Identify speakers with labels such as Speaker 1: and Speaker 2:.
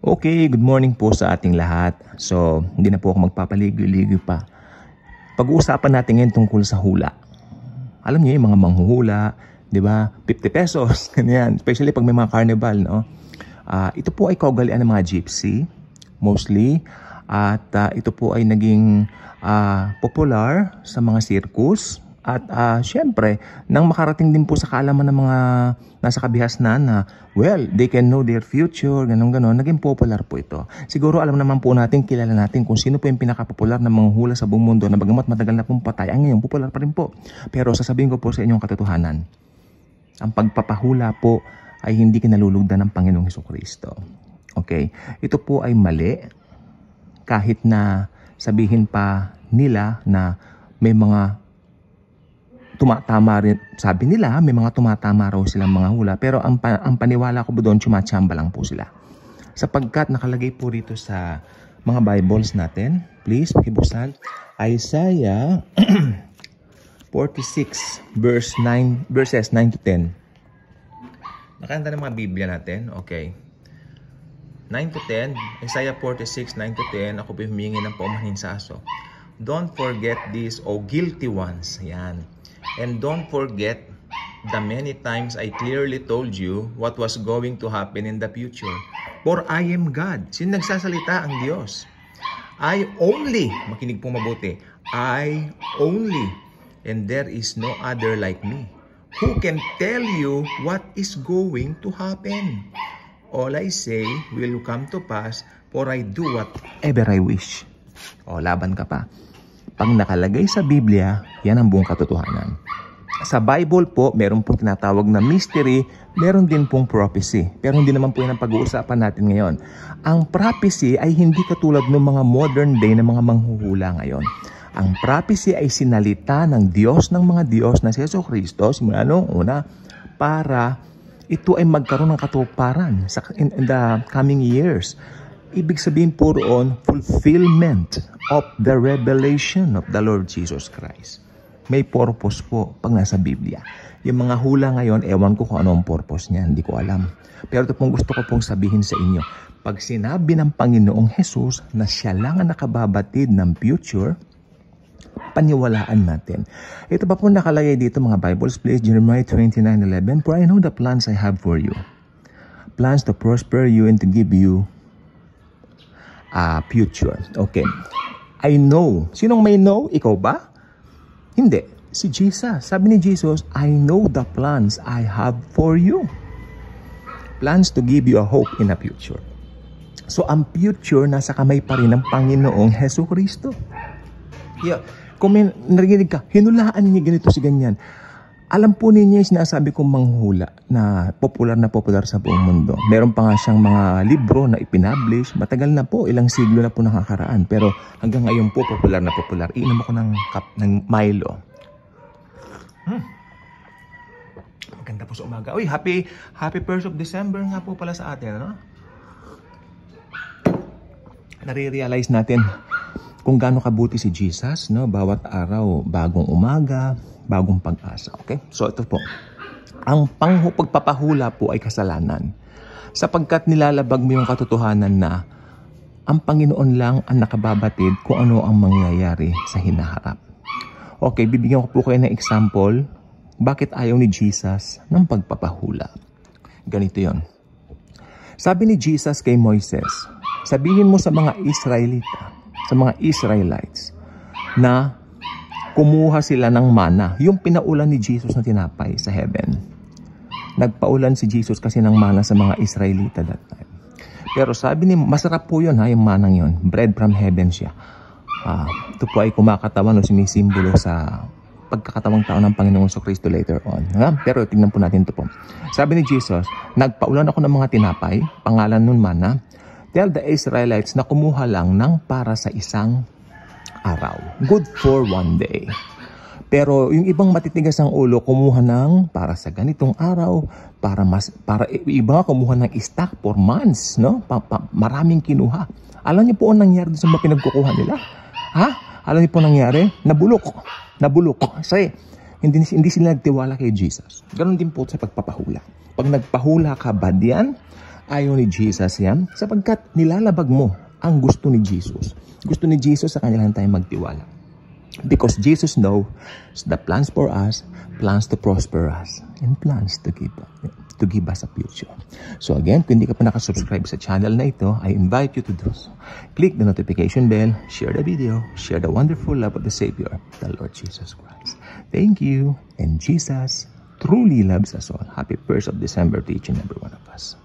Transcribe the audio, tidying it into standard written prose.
Speaker 1: Okay, good morning po sa ating lahat. So, hindi na po ako magpapaligoy-ligoy pa. Pag-uusapan natin ngayon tungkol sa hula. Alam niyo yung mga manghuhula, di ba? 50 pesos, ganyan. Especially pag may mga carnival, no? Ito po ay kaugalian ng mga gypsy, mostly. At ito po ay naging popular sa mga circus. At syempre, nang makarating din po sa kaalaman ng mga nasa kabihasnan na, well, they can know their future, ganon-ganon, naging popular po ito. Siguro alam naman po natin, kilala natin kung sino po yung pinaka-popular na manghula sa buong mundo na bagamat matagal na pong patay, ang ngayon popular pa rin po. Pero sasabihin ko po sa inyong katotohanan, ang pagpapahula po ay hindi kinalulugdan ng Panginoong Hesukristo. Okay? Ito po ay mali kahit na sabihin pa nila na may mga tumatama rin, sabi nila, may mga tumatama raw silang mga hula. Pero ang paniwala ko po doon, tsumachamba lang po sila. Sapagkat nakalagay po rito sa mga Bibles natin, please, pakibuksan, Isaiah 46, verses 9 to 10. Nakanta ng mga Biblia natin, okay. 9 to 10, Isaiah 46, 9 to 10, ako po humingi ng paumanhin sa aso. Don't forget this, O guilty ones. Yan. And don't forget the many times I clearly told you what was going to happen in the future. For I am God. Sino nagsasalita? Ang Diyos. I only, makinig pong mabuti, I only, and there is no other like me, who can tell you what is going to happen. All I say will come to pass, for I do whatever I wish. O, laban ka pa. Pag nakalagay sa Biblia, yan ang buong katotohanan. Sa Bible po, meron pong tinatawag na mystery, meron din pong prophecy. Pero hindi naman po yan ang pag-uusapan natin ngayon. Ang prophecy ay hindi katulad ng mga modern day na mga manghuhula ngayon. Ang prophecy ay sinalita ng Diyos ng mga Diyos na si Jesucristo, simula noong una, para ito ay magkaroon ng katuparan in the coming years. Ibig sabihin po roon, fulfillment of the revelation of the Lord Jesus Christ. May purpose po pag nasa Biblia. Yung mga hula ngayon, ewan ko kung ano ang purpose niya, hindi ko alam. Pero ito pong gusto ko pong sabihin sa inyo. Pag sinabi ng Panginoong Jesus na siya lang ang nakababatid ng future, paniwalaan natin. Ito pa po nakalagay dito mga Bibles, please, Jeremiah 29:11, For I know the plans I have for you. Plans to prosper you and to give you future. Okay. I know. Sinong may know? Ikaw ba? Hindi. Si Jesus. Sabi ni Jesus, I know the plans I have for you. Plans to give you a hope in a future. So, ang future nasa kamay pa rin ng Panginoong Hesukristo. Yeah. Kung may narinig ka, hinulaan niya ganito si ganyan. Alam po ninyo yung sinasabi kong manghula na popular sa buong mundo. Meron pa nga siyang mga libro na ipinablish. Matagal na po, ilang siglo na po nakakaraan. Pero hanggang ngayon po, popular na popular. Iinom ako ng Milo. Maganda po sa umaga. Uy, happy 1st of December nga po pala sa atin. Ano? Nare-realize natin kung gaano kabuti si Jesus, no? Bawat araw, bagong umaga, bagong pag-asa. Okay? So ito po. Ang pagpapahula po ay kasalanan. Sapagkat nilalabag mo yung katotohanan na ang Panginoon lang ang nakababatid kung ano ang mangyayari sa hinaharap. Okay, bibigyan ko po kayo ng example. Bakit ayaw ni Jesus ng pagpapahula? Ganito yon. Sabi ni Jesus kay Moises, sabihin mo sa mga Israelita, sa mga Israelites, na kumuha sila ng mana, yung pinaulan ni Jesus na tinapay sa heaven. Nagpaulan si Jesus kasi ng mana sa mga Israelita that time. Pero sabi ni, masarap po yun ha, yung manang yun. Bread from heaven siya. Ito po ay kumakatawan o sumisimbolo sa pagkakatawang tao ng Panginoong Jesucristo later on. Pero tingnan po natin ito po. Sabi ni Jesus, nagpaulan ako ng mga tinapay, pangalan nun mana, tell the Israelites na kumuha lang ng para sa isang araw. Good for one day. Pero yung ibang matitigas ang ulo, kumuha ng para sa ganitong araw, para iba kumuha ng stock for months, no? Maraming kinuha. Alam niyo po ang nangyari sa mga pinagkukuha nila? Ha? Alam niyo po nangyari? Nabulok. Kasi hindi sila nagtiwala kay Jesus. Ganon din po sa pagpapahula. Pag nagpahula ka ba diyan, Ayaw ni Jesus yan sapagkat nilalabag mo ang gusto ni Jesus. Gusto ni Jesus sa kanya lang tayo magtiwala. Because Jesus knows the plans for us, plans to prosper us, and plans to give us a future. So again, kung hindi ka pa nakasubscribe sa channel na ito, I invite you to do so. Click the notification bell, share the video, share the wonderful love of the Savior, the Lord Jesus Christ. Thank you, and Jesus truly loves us all. Happy 1st of December to each and every one of us.